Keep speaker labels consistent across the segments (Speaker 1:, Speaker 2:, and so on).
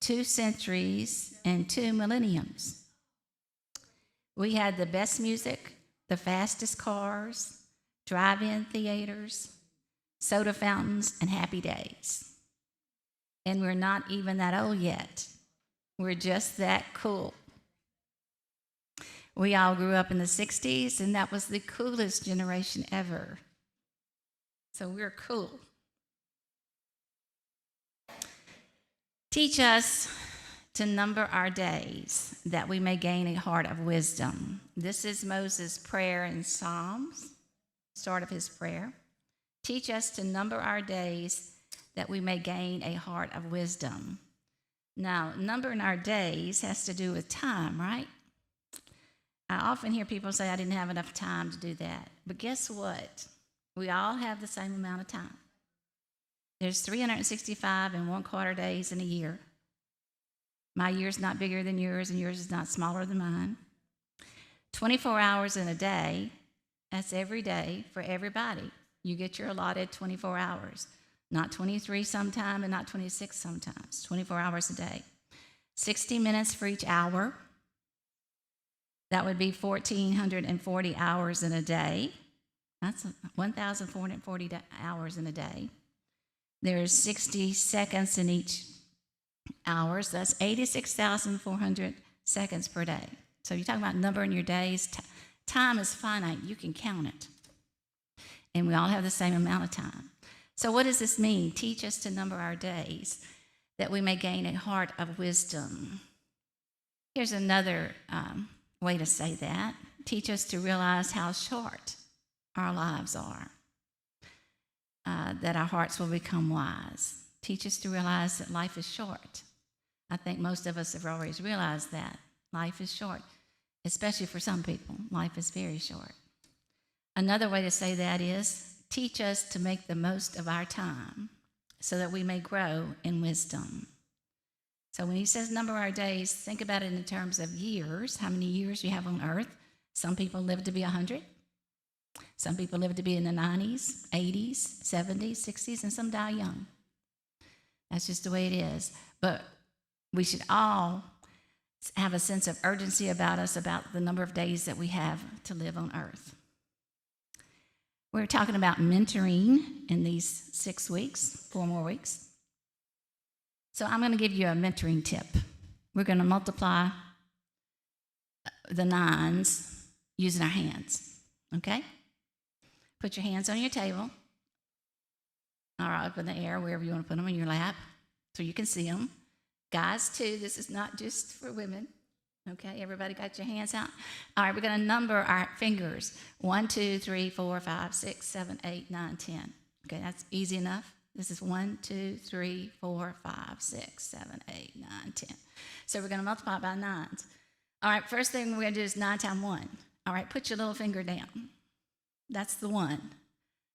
Speaker 1: 2 centuries, and 2 millenniums. We had the best music, the fastest cars, drive-in theaters, soda fountains, and happy days. And we're not even that old yet. We're just that cool. We all grew up in the 60s, and that was the coolest generation ever. So we're cool. Teach us to number our days, that we may gain a heart of wisdom. This is Moses' prayer in Psalms, start of his prayer. Teach us to number our days, that we may gain a heart of wisdom. Now, numbering our days has to do with time, right? I often hear people say, I didn't have enough time to do that. But guess what? We all have the same amount of time. There's 365 and 1/4 days in a year. My year's not bigger than yours, and yours is not smaller than mine. 24 hours in a day, that's every day for everybody. You get your allotted 24 hours. Not 23 sometime and not 26 sometimes. 24 hours a day. 60 minutes for each hour. That would be 1,440 hours in a day. That's 1,440 hours in a day. There's 60 seconds in each hour, so that's 86,400 seconds per day. So you're talking about numbering your days. Time is finite. You can count it. And we all have the same amount of time. So what does this mean? Teach us to number our days, that we may gain a heart of wisdom. Here's another way to say that. Teach us to realize how short our lives are, that our hearts will become wise. Teach us to realize that life is short. I think most of us have always realized that. Life is short, especially for some people. Life is very short. Another way to say that is, teach us to make the most of our time so that we may grow in wisdom. So when he says number our days, think about it in terms of years, how many years you have on earth. Some people live to be 100. Some people live to be in the 90s, 80s, 70s, 60s, and some die young. That's just the way it is. But we should all have a sense of urgency about us, about the number of days that we have to live on earth. We're talking about mentoring in these 6 weeks, 4 more weeks. So I'm going to give you a mentoring tip. We're going to multiply the 9s using our hands, okay? Put your hands on your table, or up in the air, wherever you want to put them, in your lap, so you can see them. Guys, too, this is not just for women. Okay, everybody got your hands out? All right, we're going to number our fingers. 1, 2, 3, 4, 5, 6, 7, 8, 9, 10. Okay, that's easy enough. This is 1, 2, 3, 4, 5, 6, 7, 8, 9, 10. So we're going to multiply by 9s. All right, first thing we're going to do is 9 times 1. All right, put your little finger down. That's the 1.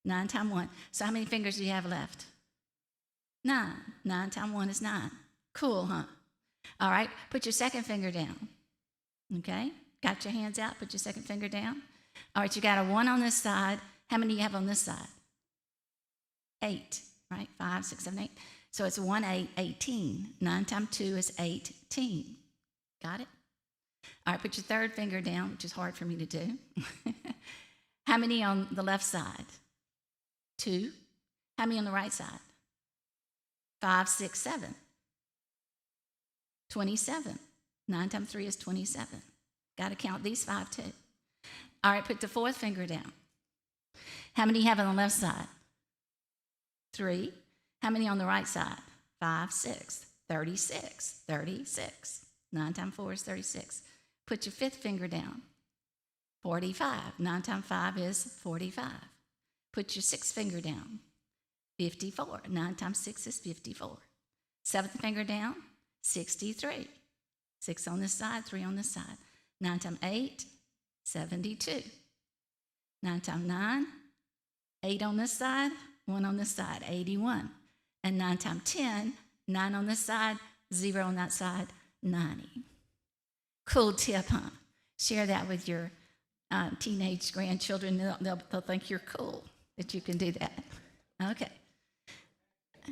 Speaker 1: 9 times 1. So how many fingers do you have left? 9. 9 times 1 is 9. Cool, huh? All right, put your second finger down. Okay, got your hands out, put your second finger down. All right, you got a 1 on this side. How many do you have on this side? 8, right? 5, 6, 7, 8. So it's 1, 8, 18. 9 times 2 is 18. Got it? All right, put your third finger down, which is hard for me to do. How many on the left side? 2. How many on the right side? 5, 6, 7. 27. 9 times 3 is 27. Got to count these 5 too. All right, put the fourth finger down. How many do you have on the left side? 3. How many on the right side? 5, 6. 36. 36. 9 times 4 is 36. Put your fifth finger down. 45. 9 times 5 is 45. Put your sixth finger down. 54. 9 times 6 is 54. Seventh finger down. 63. 6 on this side, 3 on this side. 9 times 8, 72. 9 times 9, 8 on this side, 1 on this side, 81. And 9 times 10, 9 on this side, 0 on that side, 90. Cool tip, huh? Share that with your teenage grandchildren. They'll think you're cool that you can do that. Okay.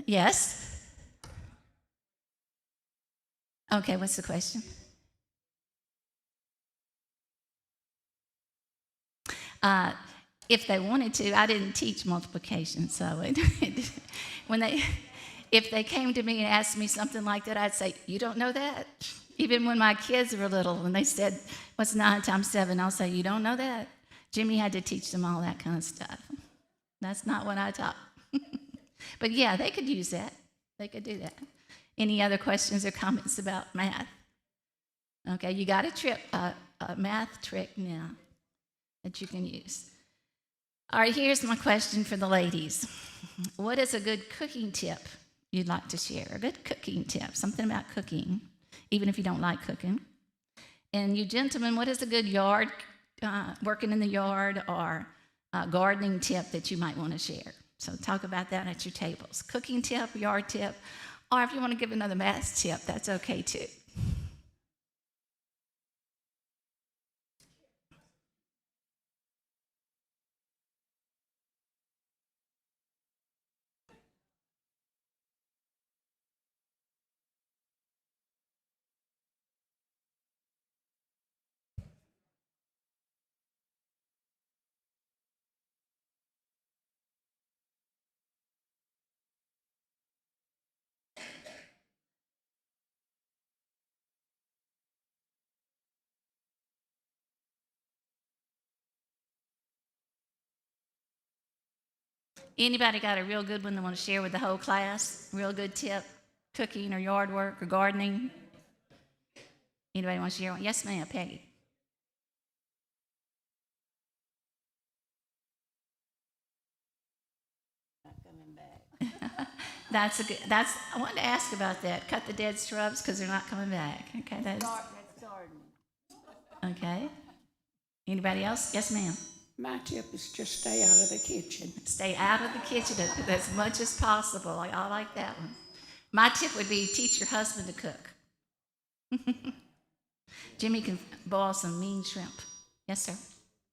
Speaker 1: Yes? Okay, what's the question? Uh, if they wanted to, I didn't teach multiplication, so when they, if they came to me and asked me something like that, I'd say, "You don't know that." Even when my kids were little, and they said, "What's 9 times 7?" I'll say, "You don't know that." Jimmy had to teach them all that kind of stuff. That's not what I taught. But yeah, they could use that. They could do that. Any other questions or comments about math? Okay, you got a math trick now that you can use. All right, here's my question for the ladies. What is a good cooking tip you'd like to share? A good cooking tip, something about cooking, even if you don't like cooking. And you gentlemen, what is a good yard, working in the yard or gardening tip that you might want to share? So talk about that at your tables. Cooking tip, yard tip, or if you want to give another math tip, that's okay too. Anybody got a real good one they want to share with the whole class? Real good tip, cooking or yard work or gardening? Anybody want to share one? Yes, ma'am, Peggy. That's a good. I wanted to ask about that. Cut the dead shrubs because they're not coming back. Okay, that's okay. Anybody else? Yes, ma'am.
Speaker 2: My tip is just stay out of the kitchen.
Speaker 1: Stay out of the kitchen as much as possible. I like that one. My tip would be teach your husband to cook. Jimmy can boil some mean shrimp. Yes, sir.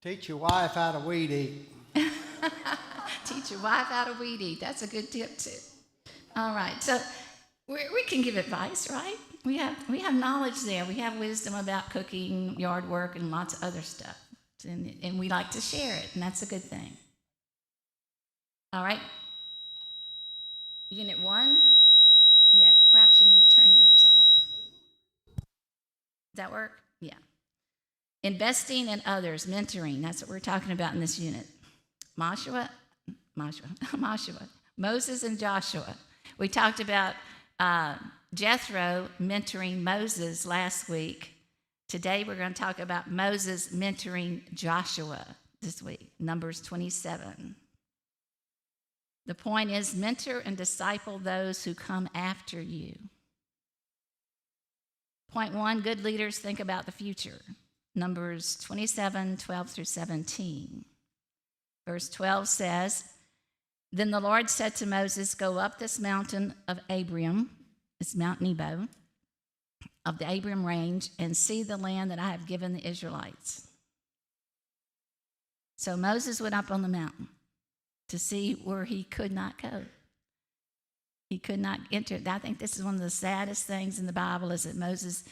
Speaker 3: Teach your wife how to weed eat.
Speaker 1: Teach your wife how to weed eat. That's a good tip too. All right, so we can give advice, right? We have knowledge there. We have wisdom about cooking, yard work, and lots of other stuff, and we like to share it, and that's a good thing. All right. Unit 1. Yeah, perhaps you need to turn yours off. Does that work? Yeah. Investing in others, mentoring. That's what we're talking about in this unit. Joshua, Moses and Joshua. We talked about Jethro mentoring Moses last week. Today we're going to talk about Moses mentoring Joshua this week, Numbers 27. The point is mentor and disciple those who come after you. Point 1, good leaders think about the future. Numbers 27, 12 through 17. Verse 12 says, Then the Lord said to Moses, Go up this mountain of Abiram, it's Mount Nebo, of the Abiram range, and see the land that I have given the Israelites. So Moses went up on the mountain to see where he could not go. He could not enter. I think this is one of the saddest things in the Bible is that Moses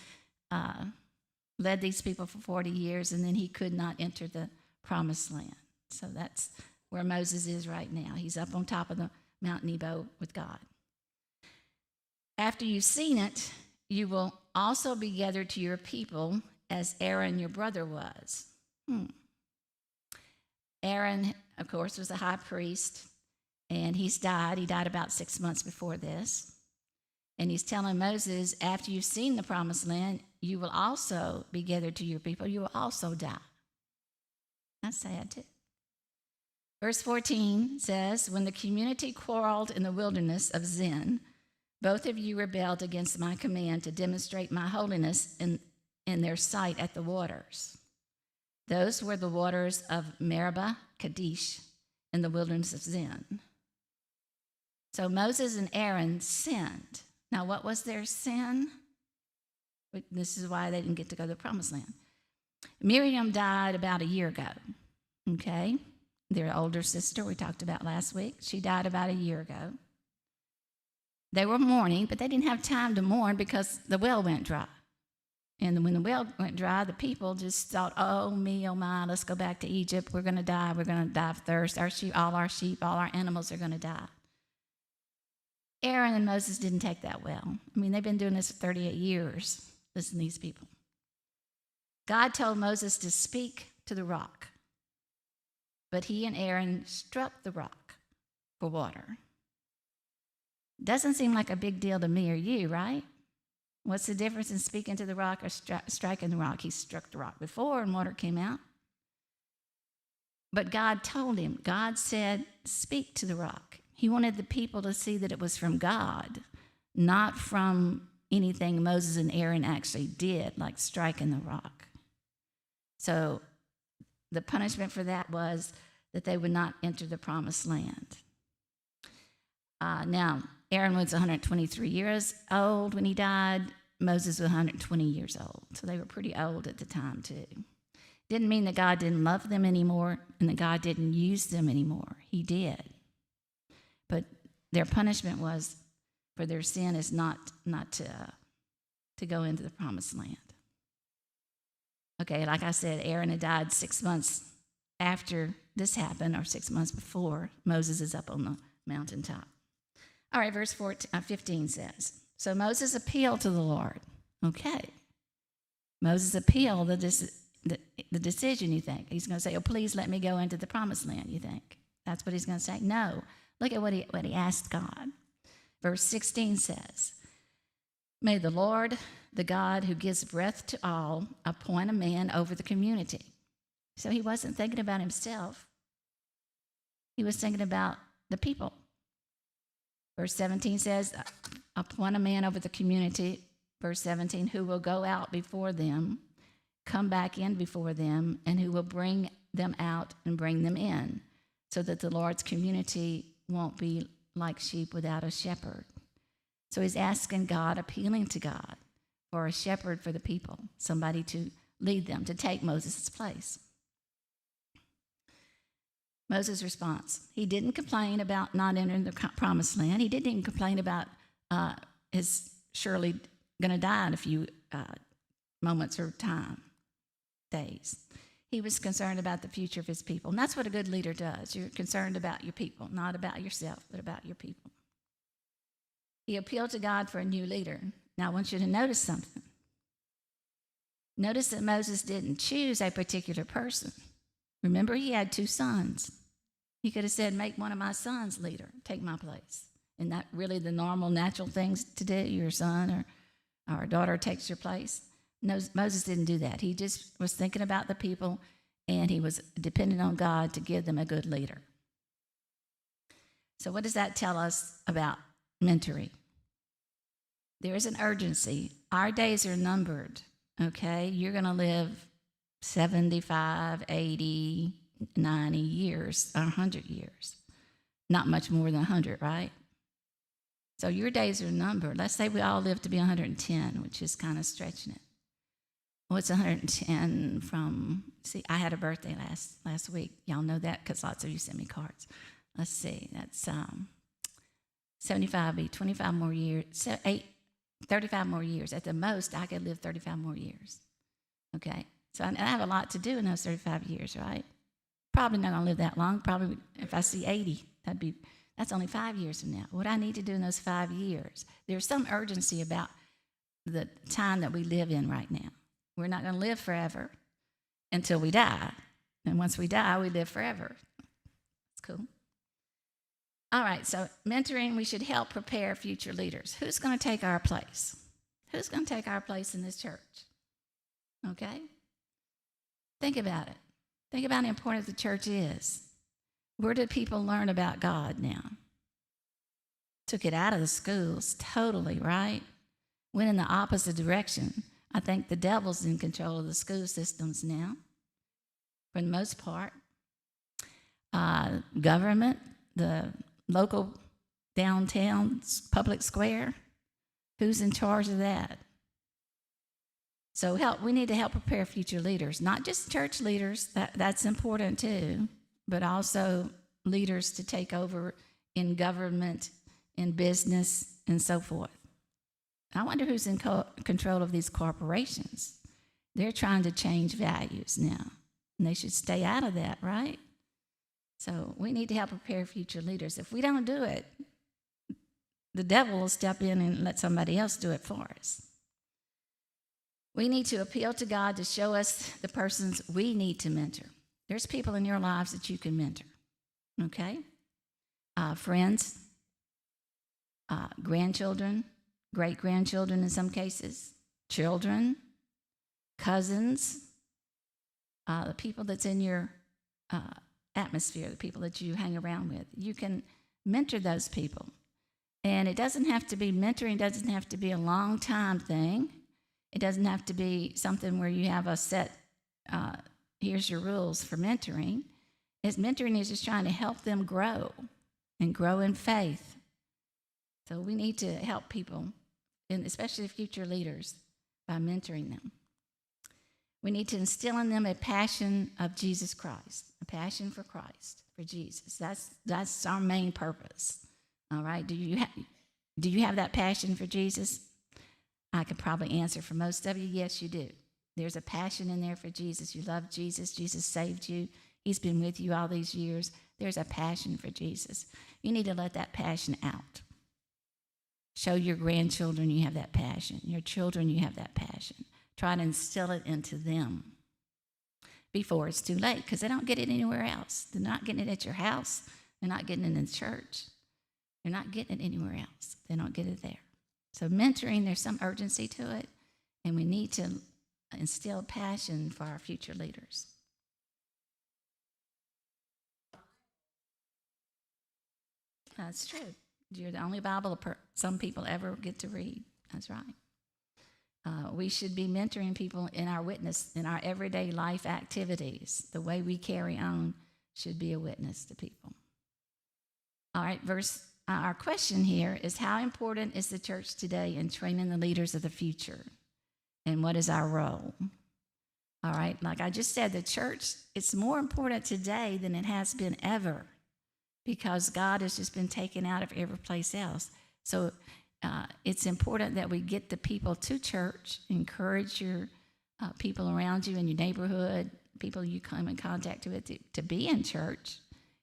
Speaker 1: led these people for 40 years, and then he could not enter the promised land. So that's where Moses is right now. He's up on top of the Mount Nebo with God. After you've seen it, you will also be gathered to your people as Aaron your brother was. Aaron, of course, was a high priest, and he's died. He died about 6 months before this. And he's telling Moses, after you've seen the promised land, you will also be gathered to your people. You will also die. That's sad, too. Verse 14 says, When the community quarreled in the wilderness of Zin, both of you rebelled against my command to demonstrate my holiness in their sight at the waters. Those were the waters of Meribah, Kadesh, in the wilderness of Zin. So Moses and Aaron sinned. Now, what was their sin? This is why they didn't get to go to the promised land. Miriam died about a year ago, okay? Their older sister we talked about last week. She died about a year ago. They were mourning, but they didn't have time to mourn because the well went dry. And when the well went dry, the people just thought, oh, me, oh, my, let's go back to Egypt. We're going to die. We're going to die of thirst. Our sheep, all our animals are going to die. Aaron and Moses didn't take that well. I mean, they've been doing this for 38 years. Listen to these people. God told Moses to speak to the rock, but he and Aaron struck the rock for water. Doesn't seem like a big deal to me or you, right? What's the difference in speaking to the rock or striking the rock? He struck the rock before and water came out. But God told him, God said, speak to the rock. He wanted the people to see that it was from God, not from anything Moses and Aaron actually did, like striking the rock. So the punishment for that was that they would not enter the promised land. Now, Aaron was 123 years old when he died. Moses was 120 years old. So they were pretty old at the time, too. Didn't mean that God didn't love them anymore and that God didn't use them anymore. He did. But their punishment was for their sin is not to go into the promised land. Okay, like I said, Aaron had died 6 months after this happened, or 6 months before. Moses is up on the mountaintop. All right, verse 15 says, so Moses appealed to the Lord. Okay. Moses appealed the decision, you think. He's going to say, oh, please let me go into the promised land, you think. That's what he's going to say. No. Look at what he asked God. Verse 16 says, may the Lord, the God who gives breath to all, appoint a man over the community. So he wasn't thinking about himself. He was thinking about the people. Verse 17 says, appoint a man over the community. Verse 17, who will go out before them, come back in before them, and who will bring them out and bring them in, so that the Lord's community won't be like sheep without a shepherd. So he's asking God, appealing to God for a shepherd for the people, somebody to lead them, to take Moses' place. Moses' response, he didn't complain about not entering the promised land. He didn't even complain about his surely going to die in a few moments or days. He was concerned about the future of his people. And that's what a good leader does. You're concerned about your people, not about yourself, but about your people. He appealed to God for a new leader. Now, I want you to notice something. Notice that Moses didn't choose a particular person. Remember, he had 2 sons. He could have said, make one of my sons leader, take my place. Isn't that really the normal, natural things to do? Your son or daughter takes your place. No, Moses didn't do that. He just was thinking about the people, and he was dependent on God to give them a good leader. So what does that tell us about mentoring? There is an urgency. Our days are numbered, okay? You're going to live 75, 80, 90 years, 100 years. Not much more than 100, right? So your days are numbered. Let's say we all live to be 110, which is kind of stretching it. Well, it's 110 from, see, I had a birthday last week. Y'all know that because lots of you sent me cards. Let's see, that's 75, be 25 more years, 35 more years. At the most, I could live 35 more years. Okay? So I have a lot to do in those 35 years, right? Probably not going to live that long. Probably if I see 80, that's only 5 years from now. What I need to do in those 5 years? There's some urgency about the time that we live in right now. We're not going to live forever until we die. And once we die, we live forever. That's cool. All right, so mentoring, we should help prepare future leaders. Who's going to take our place? Who's going to take our place in this church? Okay? Think about it. Think about how important the church is. Where did people learn about God now? Took it out of the schools, totally, right? Went in the opposite direction. I think the devil's in control of the school systems now, for the most part. Government, the local downtown public square, who's in charge of that? So we need to help prepare future leaders, not just church leaders, that's important too, but also leaders to take over in government, in business, and so forth. I wonder who's in control of these corporations. They're trying to change values now, and they should stay out of that, right? So we need to help prepare future leaders. If we don't do it, the devil will step in and let somebody else do it for us. We need to appeal to God to show us the persons we need to mentor. There's people in your lives that you can mentor, okay? Friends, grandchildren, great-grandchildren in some cases, children, cousins, the people that's in your atmosphere, the people that you hang around with. You can mentor those people. And it doesn't have to be mentoring, doesn't have to be a long time thing. It doesn't have to be something where you have a set, here's your rules for mentoring. Mentoring is just trying to help them grow and grow in faith. So we need to help people, and especially future leaders, by mentoring them. We need to instill in them a passion of Jesus Christ, a passion for Christ, for Jesus. That's our main purpose. All right? Do you have that passion for Jesus? I could probably answer for most of you, yes, you do. There's a passion in there for Jesus. You love Jesus. Jesus saved you. He's been with you all these years. There's a passion for Jesus. You need to let that passion out. Show your grandchildren you have that passion. Your children, you have that passion. Try to instill it into them before it's too late, because they don't get it anywhere else. They're not getting it at your house. They're not getting it in church. They're not getting it anywhere else. They don't get it there. So mentoring, there's some urgency to it, and we need to instill passion for our future leaders. That's true. You're the only Bible some people ever get to read. That's right. We should be mentoring people in our witness, in our everyday life activities. The way we carry on should be a witness to people. All right, our question here is, how important is the church today in training the leaders of the future? And what is our role? All right, like I just said, the church, it's more important today than it has been ever, because God has just been taken out of every place else. So it's important that we get the people to church, encourage your people around you in your neighborhood, people you come in contact with, to be in church,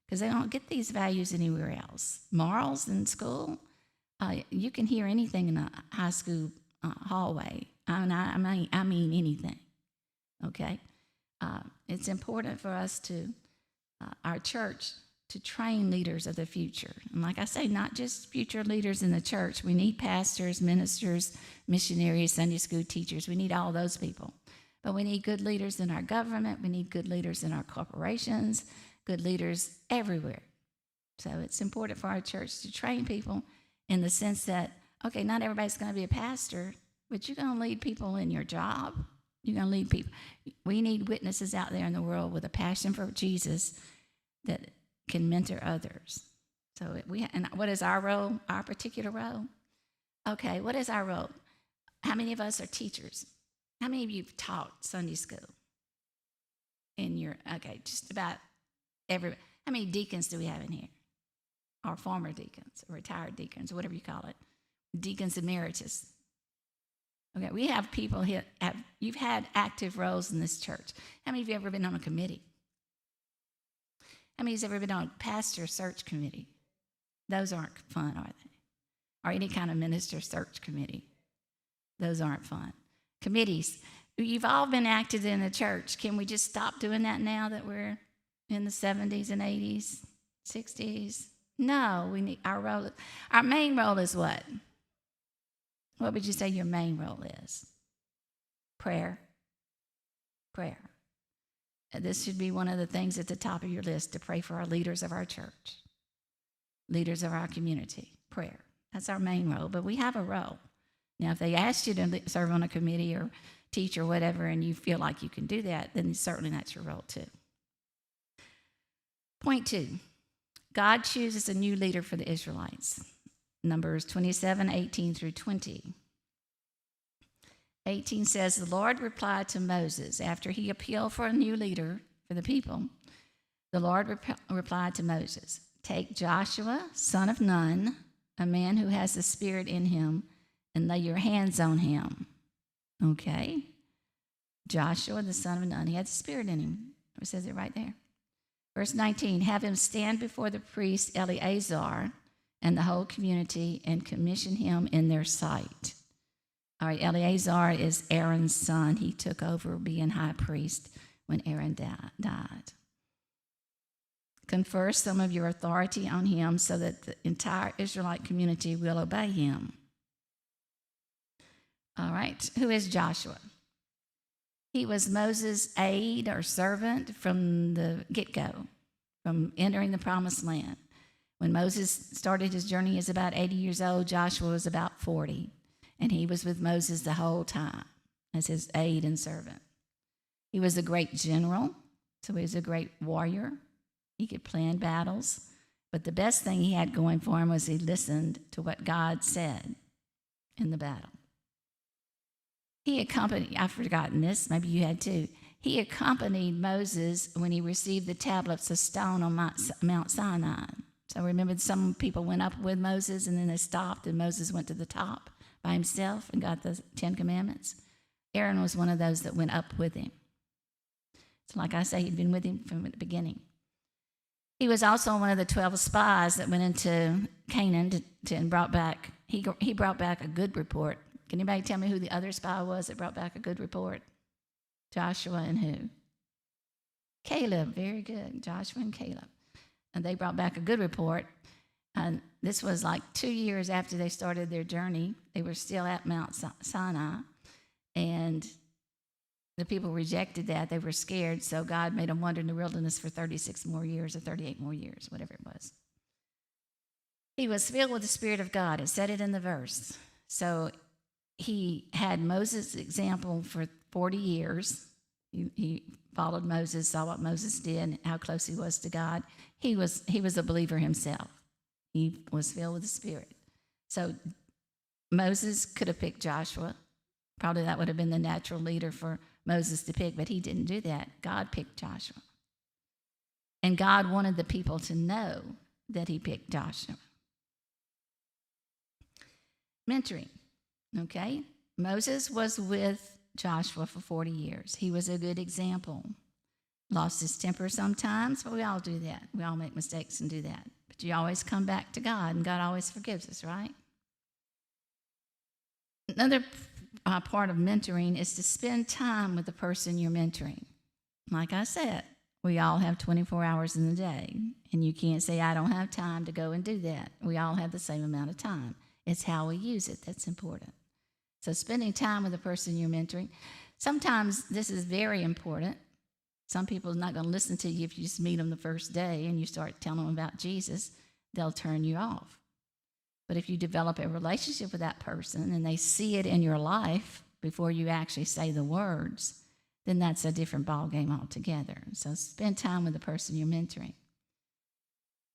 Speaker 1: because they don't get these values anywhere else. Morals in school, you can hear anything in a high school hallway. I mean anything, okay? It's important for us to, our church, to train leaders of the future. And like I say, not just future leaders in the church. We need pastors, ministers, missionaries, Sunday school teachers. We need all those people. But we need good leaders in our government. We need good leaders in our corporations, good leaders everywhere. So it's important for our church to train people in the sense that, okay, not everybody's going to be a pastor, but you're going to lead people in your job. You're going to lead people. We need witnesses out there in the world with a passion for Jesus that can mentor others. So and what is our role, our particular role? Okay, what is our role? How many of us are teachers? How many of you have taught Sunday school? Just about everybody. How many deacons do we have in here? Or former deacons, or retired deacons, whatever you call it. Deacons emeritus. Okay, we have people here, you've had active roles in this church. How many of you have ever been on a committee? How many has ever been on a pastor search committee? Those aren't fun, are they? Or any kind of minister search committee. Those aren't fun. Committees. You've all been active in the church. Can we just stop doing that now that we're in the 70s and 80s, 60s? No, we need our role. Our main role is what? What would you say your main role is? Prayer. Prayer. This should be one of the things at the top of your list, to pray for our leaders of our church, leaders of our community. Prayer. That's our main role, but we have a role. Now, if they ask you to serve on a committee or teach or whatever, and you feel like you can do that, then certainly that's your role too. Point 2, God chooses a new leader for the Israelites. Numbers 27, 18 through 20. 18 says, the Lord replied to Moses after he appealed for a new leader for the people. The Lord replied to Moses, take Joshua, son of Nun, a man who has the Spirit in him, and lay your hands on him. Okay? Joshua, the son of Nun, he had the Spirit in him. It says it right there. Verse 19, have him stand before the priest Eleazar and the whole community and commission him in their sight. All right, Eleazar is Aaron's son. He took over being high priest when Aaron died. Confer some of your authority on him so that the entire Israelite community will obey him. All right, who is Joshua? He was Moses' aide or servant from the get-go, from entering the promised land. When Moses started his journey, he was about 80 years old. Joshua was about 40, and he was with Moses the whole time as his aide and servant. He was a great general, so he was a great warrior. He could plan battles, but the best thing he had going for him was he listened to what God said in the battle. He accompanied, I've forgotten this, maybe you had too. He accompanied Moses when he received the tablets of stone on Mount Sinai. So remember, some people went up with Moses and then they stopped, and Moses went to the top by himself and got the 10 Commandments. Aaron was one of those that went up with him. So like I say, he'd been with him from the beginning. He was also one of the 12 spies that went into Canaan and brought back, he brought back a good report. Can anybody tell me who the other spy was that brought back a good report? Joshua and who? Caleb. Very good. Joshua and Caleb. And they brought back a good report. And this was like 2 years after they started their journey. They were still at Mount Sinai. And the people rejected that. They were scared. So God made them wander in the wilderness for 36 more years or 38 more years, whatever it was. He was filled with the Spirit of God. It said it in the verse. So he had Moses' example for 40 years. He followed Moses, saw what Moses did, how close he was to God. He was a believer himself. He was filled with the Spirit. So Moses could have picked Joshua. Probably that would have been the natural leader for Moses to pick, but he didn't do that. God picked Joshua. And God wanted the people to know that he picked Joshua. Mentoring. Okay, Moses was with Joshua for 40 years. He was a good example. Lost his temper sometimes, but we all do that. We all make mistakes and do that. But you always come back to God, and God always forgives us, right? Another part of mentoring is to spend time with the person you're mentoring. Like I said, we all have 24 hours in the day, and you can't say, I don't have time to go and do that. We all have the same amount of time. It's how we use it that's important. So spending time with the person you're mentoring. Sometimes this is very important. Some people are not going to listen to you if you just meet them the first day and you start telling them about Jesus. They'll turn you off. But if you develop a relationship with that person and they see it in your life before you actually say the words, then that's a different ballgame altogether. So spend time with the person you're mentoring.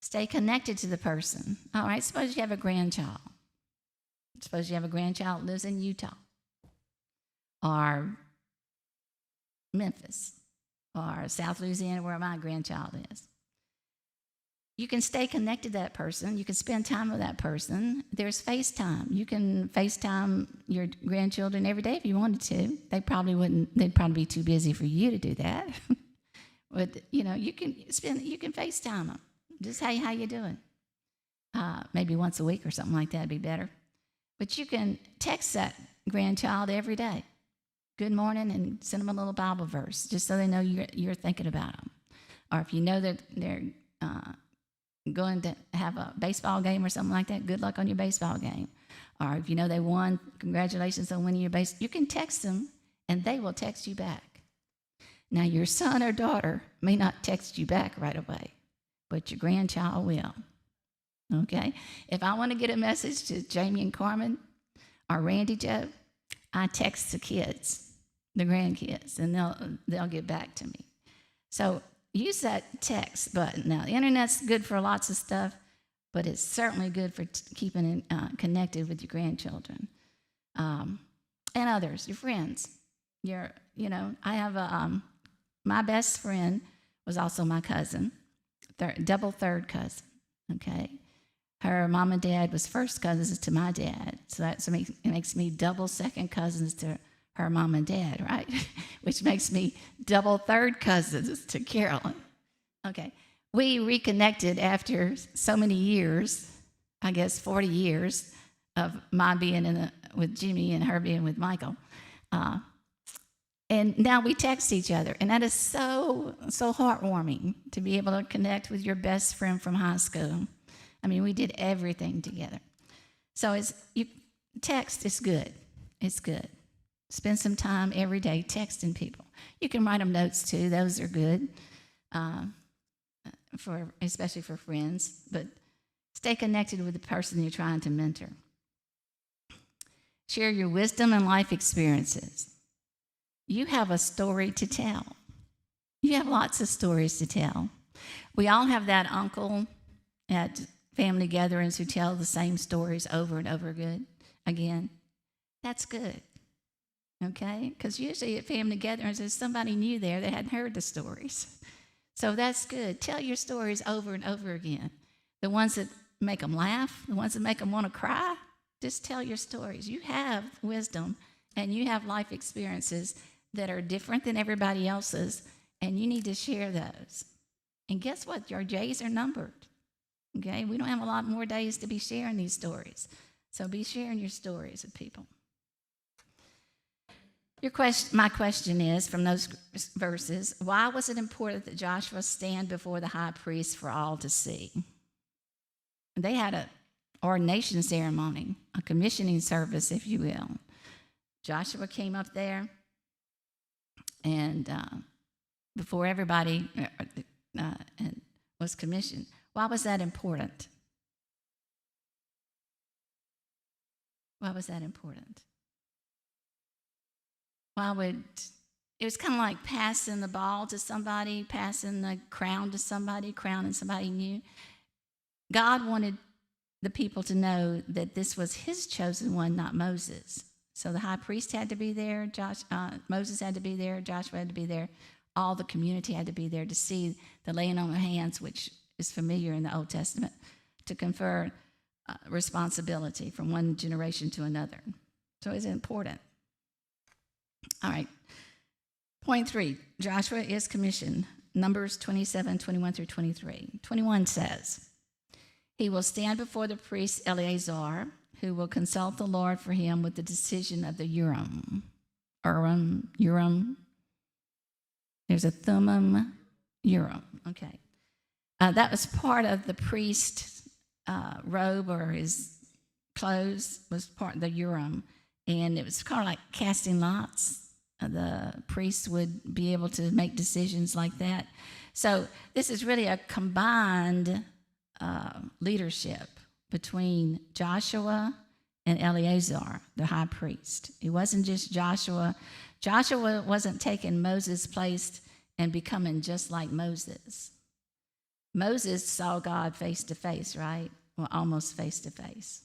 Speaker 1: Stay connected to the person. All right, suppose you have a grandchild. Suppose you have a grandchild that lives in Utah or Memphis or South Louisiana, where my grandchild is. You can stay connected to that person. You can spend time with that person. There's FaceTime. You can FaceTime your grandchildren every day if you wanted to. They'd probably be too busy for you to do that. But, you can FaceTime them. Just, hey, how you doing? Maybe once a week or something like that would be better. But you can text that grandchild every day. Good morning, and send them a little Bible verse, just so they know you're thinking about them. Or if you know that they're going to have a baseball game or something like that, good luck on your baseball game. Or if you know they won, congratulations on winning your base. You can text them, and they will text you back. Now, your son or daughter may not text you back right away, but your grandchild will. Okay? If I want to get a message to Jamie and Carmen or Randy Joe, I text the kids, the grandkids, and they'll get back to me. So use that text button. Now, the internet's good for lots of stuff, but it's certainly good for keeping connected with your grandchildren and others, your friends. I have my best friend was also my cousin, double third cousin, okay? her mom and dad was first cousins to my dad. So it makes me double second cousins to her mom and dad, right? Which makes me double third cousins to Carolyn. Okay. We reconnected after so many years, I guess 40 years of my being with Jimmy and her being with Michael. And now we text each other. And that is so heartwarming to be able to connect with your best friend from high school. I mean, we did everything together. So text is good. It's good. Spend some time every day texting people. You can write them notes too. Those are good, especially for friends. But stay connected with the person you're trying to mentor. Share your wisdom and life experiences. You have a story to tell. You have lots of stories to tell. We all have that uncle at family gatherings who tell the same stories over and over again. That's good, okay? Because usually at family gatherings, there's somebody new there that hadn't heard the stories. So that's good. Tell your stories over and over again. The ones that make them laugh, the ones that make them want to cry, just tell your stories. You have wisdom and you have life experiences that are different than everybody else's, and you need to share those. And guess what? Your days are numbered. Okay? We don't have a lot more days to be sharing these stories. So be sharing your stories with people. My question is, from those verses, why was it important that Joshua stand before the high priest for all to see? They had an ordination ceremony, a commissioning service, if you will. Joshua came up there and before everybody was commissioned. Why was that important? Why was that important? It was kind of like passing the ball to somebody, passing the crown to somebody, crowning somebody new. God wanted the people to know that this was his chosen one, not Moses. So the high priest had to be there, Moses had to be there, Joshua had to be there, all the community had to be there to see the laying on of hands, which is familiar in the Old Testament, to confer responsibility from one generation to another. So it's important. All right. Point 3, Joshua is commissioned. Numbers 27, 21 through 23. 21 says, he will stand before the priest Eleazar, who will consult the Lord for him with the decision of the Urim. There's a Thummim, Urim. Okay. That was part of the priest's robe, or his clothes was part of the Urim. And it was kind of like casting lots. The priests would be able to make decisions like that. So this is really a combined leadership between Joshua and Eleazar, the high priest. It wasn't just Joshua. Joshua wasn't taking Moses' place and becoming just like Moses. Moses saw God face to face, right? Well, almost face to face.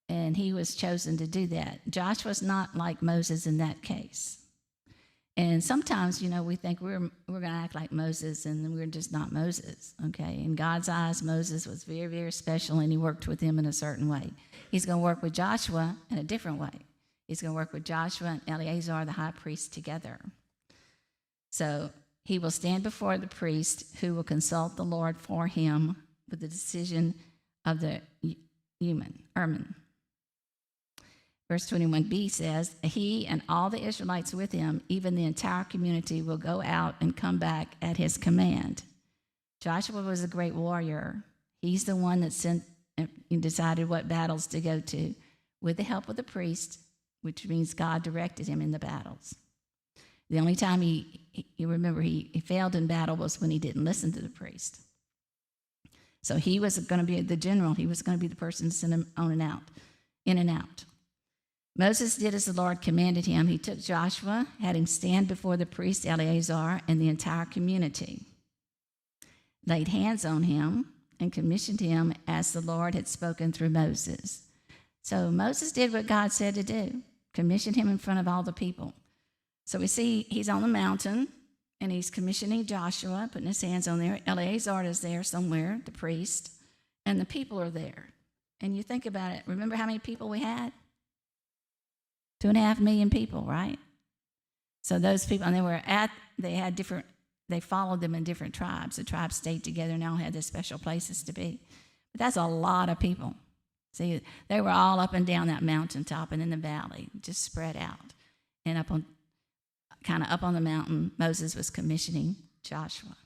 Speaker 1: And he was chosen to do that. Joshua's not like Moses in that case. And sometimes, we think we're going to act like Moses, and we're just not Moses, okay? In God's eyes, Moses was very, very special, and he worked with him in a certain way. He's going to work with Joshua in a different way. He's going to work with Joshua and Eleazar, the high priest, together. So he will stand before the priest, who will consult the Lord for him with the decision of the Urim. Verse 21b says, he and all the Israelites with him, even the entire community, will go out and come back at his command. Joshua was a great warrior. He's the one that sent and decided what battles to go to with the help of the priest, which means God directed him in the battles. The only time he failed in battle was when he didn't listen to the priest. So he was going to be the general. He was going to be the person to send him in and out. Moses did as the Lord commanded him. He took Joshua, had him stand before the priest Eleazar and the entire community, laid hands on him, and commissioned him as the Lord had spoken through Moses. So Moses did what God said to do, commissioned him in front of all the people. So we see he's on the mountain, and he's commissioning Joshua, putting his hands on there. Eleazar is there somewhere, the priest, and the people are there. And you think about it, remember how many people we had? 2.5 million people, right? So those people, and they followed them in different tribes. The tribes stayed together and all had their special places to be. But that's a lot of people. See, they were all up and down that mountaintop and in the valley, just spread out. And up on the mountain, Moses was commissioning Joshua.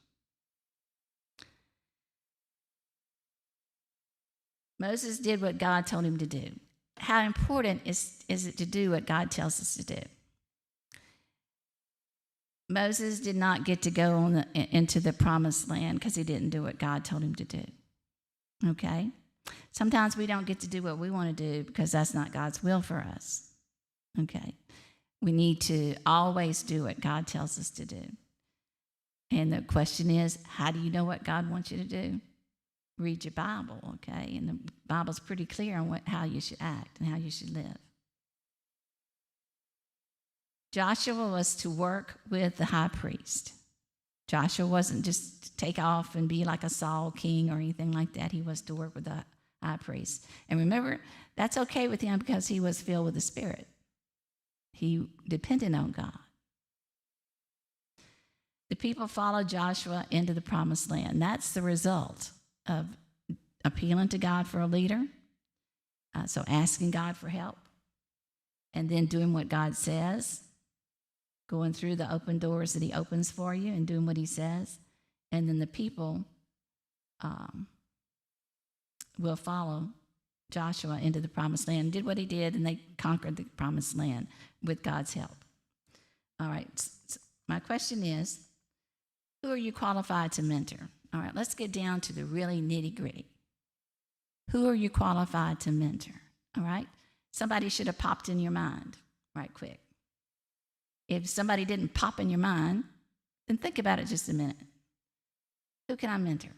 Speaker 1: Moses did what God told him to do. How important is it to do what God tells us to do? Moses did not get to go into the promised land because he didn't do what God told him to do. Okay? Sometimes we don't get to do what we want to do because that's not God's will for us. Okay? We need to always do what God tells us to do. And the question is, how do you know what God wants you to do? Read your Bible, okay? And the Bible's pretty clear on how you should act and how you should live. Joshua was to work with the high priest. Joshua wasn't just to take off and be like a Saul king or anything like that. He was to work with the high priest. And remember, that's okay with him because he was filled with the Spirit. He depended on God. The people followed Joshua into the promised land. That's the result of appealing to God for a leader, so asking God for help, and then doing what God says, going through the open doors that he opens for you and doing what he says, and then the people will follow Joshua into the promised land, did what he did, and they conquered the promised land with God's help. All right, so my question is, who are you qualified to mentor? All right, let's get down to the really nitty-gritty. Who are you qualified to mentor? All right? Somebody should have popped in your mind right quick. If somebody didn't pop in your mind, then think about it just a minute. Who can I mentor?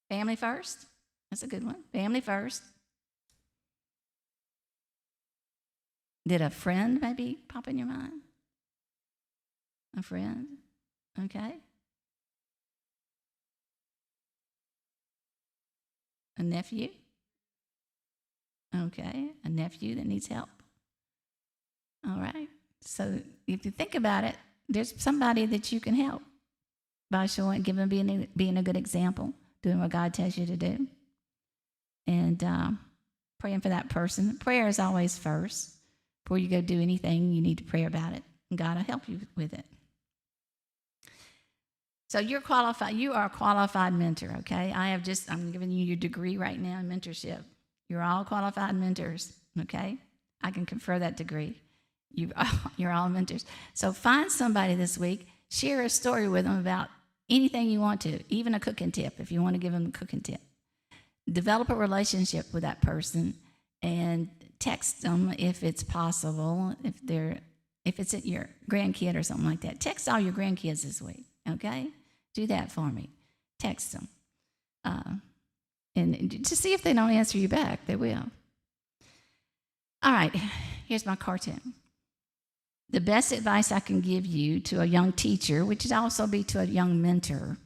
Speaker 1: Family first? That's a good one. Family first. Did a friend maybe pop in your mind? A friend? Okay. A nephew? Okay. A nephew that needs help? All right. So if you think about it, there's somebody that you can help by showing, being a good example, doing what God tells you to do, and praying for that person. Prayer is always first. Before you go do anything, you need to pray about it, and God will help you with it. So you're qualified. You are a qualified mentor, okay? I'm giving you your degree right now in mentorship. You're all qualified mentors, okay? I can confer that degree. You're all mentors. So find somebody this week, share a story with them about anything you want to, even a cooking tip if you want to give them a cooking tip. Develop a relationship with that person and text them if it's possible, if it's at your grandkid or something like that. Text all your grandkids this week, okay? Do that for me. Text them. And to see if they don't answer you back, they will. All right, here's my cartoon. The best advice I can give you to a young teacher, which would also be to a young mentor,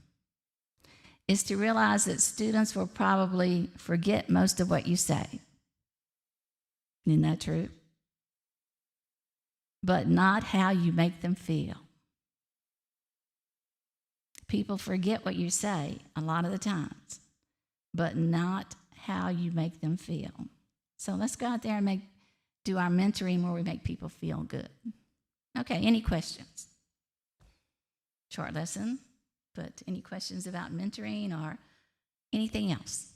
Speaker 1: is to realize that students will probably forget most of what you say. Isn't that true? But not how you make them feel. People forget what you say a lot of the times, but not how you make them feel. So let's go out there and do our mentoring where we make people feel good. Okay, any questions? Short lesson, but any questions about mentoring or anything else?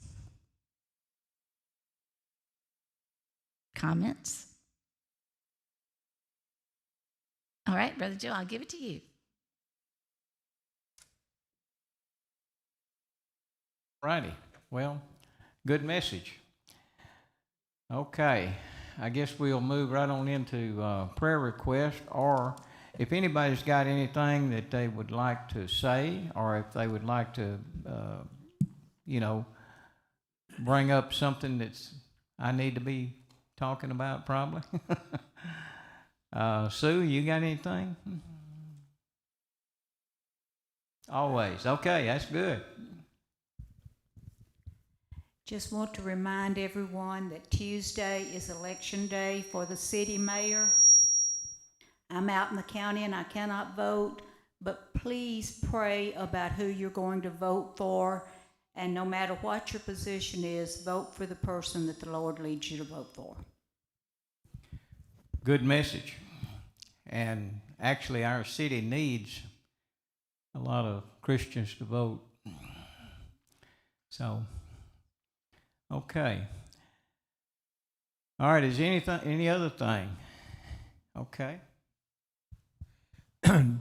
Speaker 1: Comments? All right, Brother Joe, I'll give it to you.
Speaker 4: Righty. Well, good message. Okay. I guess we'll move right on into prayer request, or if anybody's got anything that they would like to say, or if they would like to, bring up something that's I need to be talking about probably. Sue, you got anything? Always. Okay, that's good.
Speaker 5: Just want to remind everyone that Tuesday is election day for the city mayor. I'm out in the county and I cannot vote, but please pray about who you're going to vote for. And no matter what your position is, vote for the person that the Lord leads you to vote for.
Speaker 4: Good message. And actually, our city needs a lot of Christians to vote. So, okay. All right, is any other thing? Okay.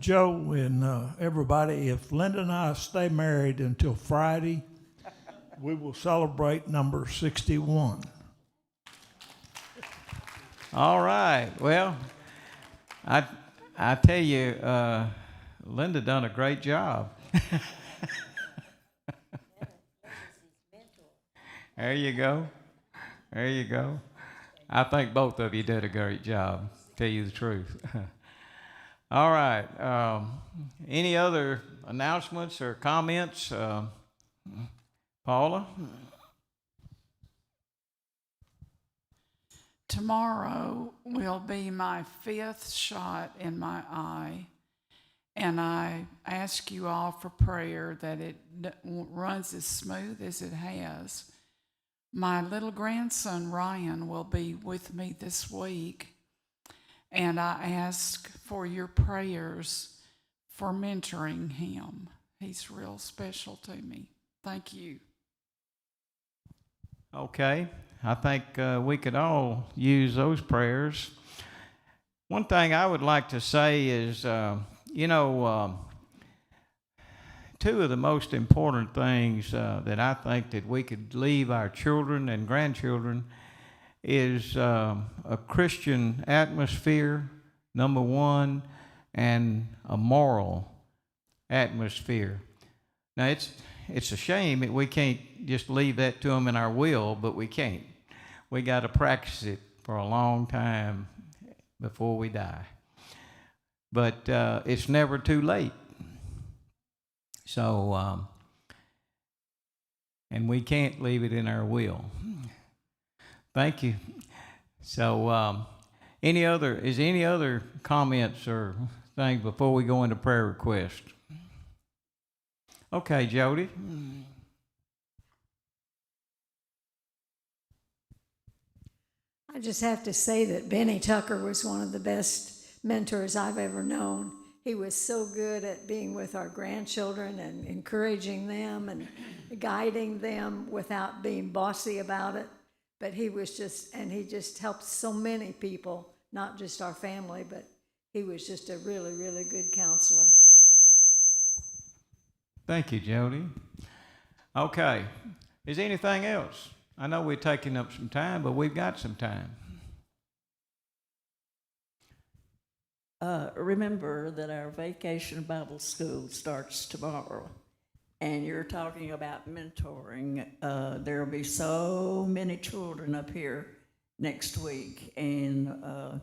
Speaker 6: Joe and everybody, if Linda and I stay married until Friday, we will celebrate number 61.
Speaker 4: All right. Well, I tell you, Linda done a great job. There you go. There you go. I think both of you did a great job, tell you the truth. All right. Any other announcements or comments? Paula?
Speaker 2: Tomorrow will be my 5th shot in my eye, and I ask you all for prayer that it runs as smooth as it has. My little grandson Ryan will be with me this week, and I ask for your prayers for mentoring him. He's real special to me. Thank you.
Speaker 4: Okay. I think we could all use those prayers. One thing I would like to say is, two of the most important things that I think that we could leave our children and grandchildren is a Christian atmosphere, number one, and a moral atmosphere. Now, it's a shame that we can't just leave that to them in our will, but we can't. We got to practice it for a long time before we die. But it's never too late. So, and we can't leave it in our will. Thank you. So, any other comments or things before we go into prayer request? Okay, Jody.
Speaker 7: I just have to say that Benny Tucker was one of the best mentors I've ever known. He was so good at being with our grandchildren and encouraging them and guiding them without being bossy about it. But he just helped so many people, not just our family, but he was just a really, really good counselor.
Speaker 4: Thank you, Jody. Okay. Is there anything else? I know we're taking up some time, but we've got some time.
Speaker 8: Remember that our vacation Bible school starts tomorrow, and you're talking about mentoring. There will be so many children up here next week, and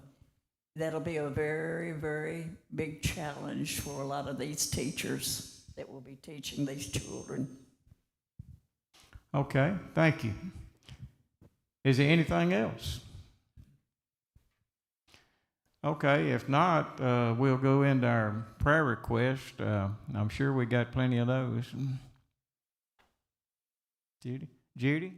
Speaker 8: that'll be a very, very big challenge for a lot of these teachers that will be teaching these children.
Speaker 4: Okay, thank you. Is there anything else? Okay, if not, we'll go into our prayer request. I'm sure we got plenty of those. Judy?